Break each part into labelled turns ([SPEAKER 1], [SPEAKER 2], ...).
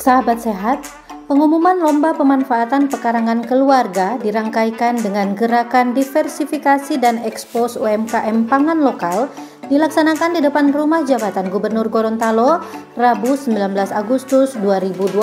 [SPEAKER 1] Sahabat sehat, pengumuman lomba pemanfaatan pekarangan keluarga dirangkaikan dengan gerakan diversifikasi dan ekspos UMKM pangan lokal dilaksanakan di depan rumah jabatan Gubernur Gorontalo Rabu 19 Agustus 2020,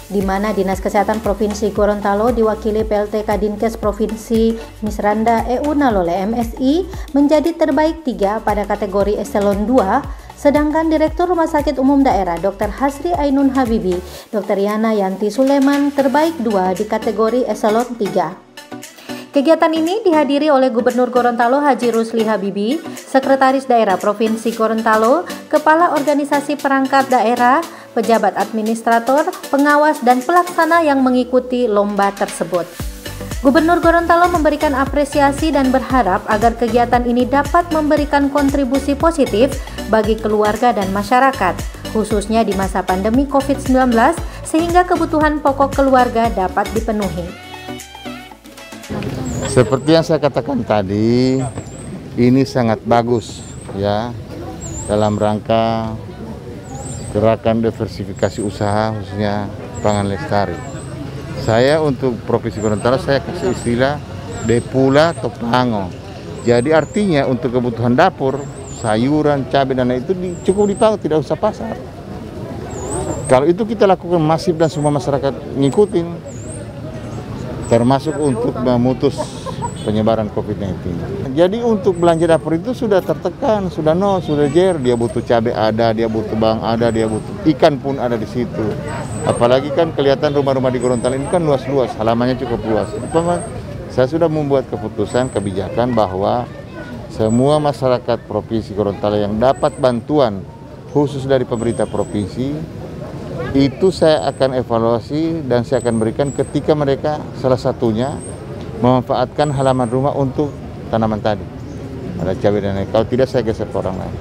[SPEAKER 1] di mana Dinas Kesehatan Provinsi Gorontalo diwakili PLT Kadinkes Provinsi Misranda EU Nalole MSI menjadi terbaik 3 pada kategori eselon 2, sedangkan Direktur Rumah Sakit Umum Daerah Dr. Hasri Ainun Habibi, Dr. Yana Yanti Suleman terbaik 2 di kategori eselon 3. Kegiatan ini dihadiri oleh Gubernur Gorontalo Haji Rusli Habibi, Sekretaris Daerah Provinsi Gorontalo, Kepala Organisasi Perangkat Daerah, pejabat administrator, pengawas, dan pelaksana yang mengikuti lomba tersebut. Gubernur Gorontalo memberikan apresiasi dan berharap agar kegiatan ini dapat memberikan kontribusi positif bagi keluarga dan masyarakat, khususnya di masa pandemi COVID-19, sehingga kebutuhan pokok keluarga dapat dipenuhi.
[SPEAKER 2] Seperti yang saya katakan tadi, ini sangat bagus ya dalam rangka gerakan diversifikasi usaha khususnya pangan lestari. Saya untuk Provinsi Gorontalo saya kasih istilah Depula Topango. Jadi artinya untuk kebutuhan dapur, sayuran, cabai dan lain itu cukup dipangan, tidak usah pasar. Kalau itu kita lakukan masif dan semua masyarakat ngikutin, termasuk untuk memutus penyebaran COVID-19. Jadi untuk belanja dapur itu sudah tertekan, sudah jer, dia butuh cabai ada, dia butuh bawang ada, dia butuh ikan pun ada di situ. Apalagi kan kelihatan rumah-rumah di Gorontalo ini kan luas-luas, halamannya cukup luas. Saya sudah membuat keputusan kebijakan bahwa semua masyarakat Provinsi Gorontalo yang dapat bantuan khusus dari pemerintah provinsi itu saya akan evaluasi dan saya akan berikan ketika mereka salah satunya memanfaatkan halaman rumah untuk tanaman tadi. Ada cabai dan lain. Kalau tidak saya geser ke orang lain.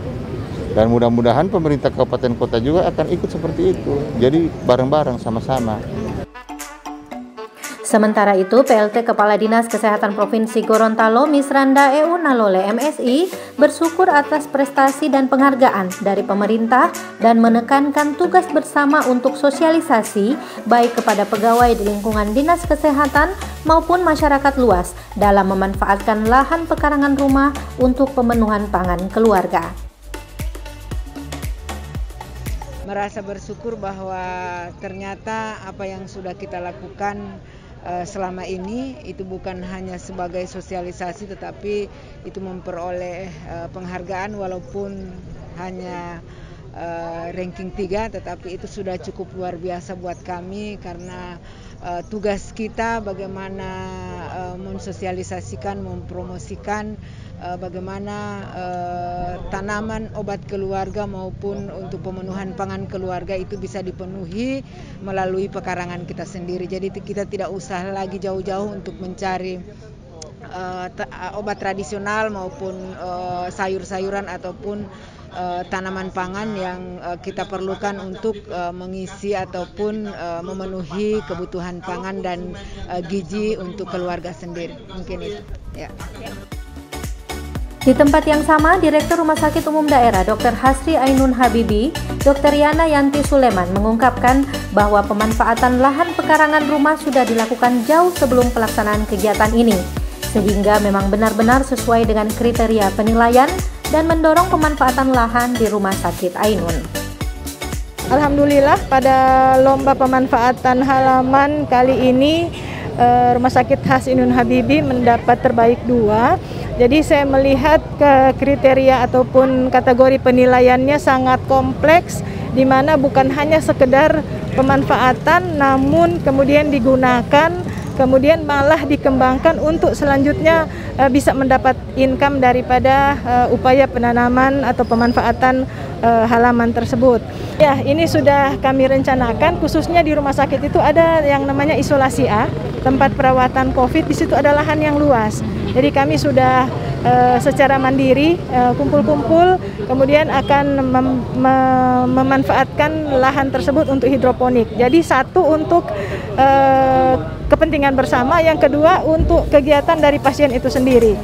[SPEAKER 2] Dan mudah-mudahan pemerintah kabupaten kota juga akan ikut seperti itu. Jadi bareng-bareng sama-sama.
[SPEAKER 1] Sementara itu, PLT Kepala Dinas Kesehatan Provinsi Gorontalo Misranda EU Nalole MSI bersyukur atas prestasi dan penghargaan dari pemerintah dan menekankan tugas bersama untuk sosialisasi baik kepada pegawai di lingkungan Dinas Kesehatan maupun masyarakat luas dalam memanfaatkan lahan pekarangan rumah untuk pemenuhan pangan keluarga.
[SPEAKER 3] Merasa bersyukur bahwa ternyata apa yang sudah kita lakukan selama ini itu bukan hanya sebagai sosialisasi tetapi itu memperoleh penghargaan walaupun hanya ranking 3, tetapi itu sudah cukup luar biasa buat kami karena tugas kita bagaimana mensosialisasikan, mempromosikan bagaimana tanaman obat keluarga maupun untuk pemenuhan pangan keluarga itu bisa dipenuhi melalui pekarangan kita sendiri. Jadi kita tidak usah lagi jauh-jauh untuk mencari obat tradisional maupun sayur-sayuran ataupun tanaman pangan yang kita perlukan untuk mengisi ataupun memenuhi kebutuhan pangan dan gizi untuk keluarga sendiri. Mungkin itu. Ya.
[SPEAKER 1] Di tempat yang sama, Direktur Rumah Sakit Umum Daerah Dr. Hasri Ainun Habibi, Dr. Yana Yanti Suleman mengungkapkan bahwa pemanfaatan lahan pekarangan rumah sudah dilakukan jauh sebelum pelaksanaan kegiatan ini, sehingga memang benar-benar sesuai dengan kriteria penilaian dan mendorong pemanfaatan lahan di Rumah Sakit Ainun.
[SPEAKER 4] Alhamdulillah pada lomba pemanfaatan halaman kali ini Rumah Sakit Hasri Ainun Habibi mendapat terbaik 2. Jadi saya melihat kriteria ataupun kategori penilaiannya sangat kompleks, di mana bukan hanya sekedar pemanfaatan namun kemudian digunakan, kemudian malah dikembangkan untuk selanjutnya bisa mendapat income daripada upaya penanaman atau pemanfaatan halaman tersebut. Ya, ini sudah kami rencanakan, khususnya di rumah sakit itu ada yang namanya isolasi A, tempat perawatan COVID. Di situ ada lahan yang luas. Jadi kami sudah secara mandiri kumpul-kumpul, kemudian akan memanfaatkan lahan tersebut untuk hidroponik. Jadi satu untuk kepentingan bersama, yang kedua untuk kegiatan dari pasien itu sendiri.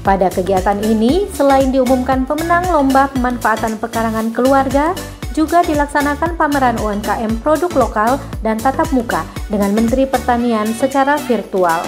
[SPEAKER 1] Pada kegiatan ini, selain diumumkan pemenang lomba pemanfaatan pekarangan keluarga, juga dilaksanakan pameran UMKM produk lokal dan tatap muka dengan Menteri Pertanian secara virtual.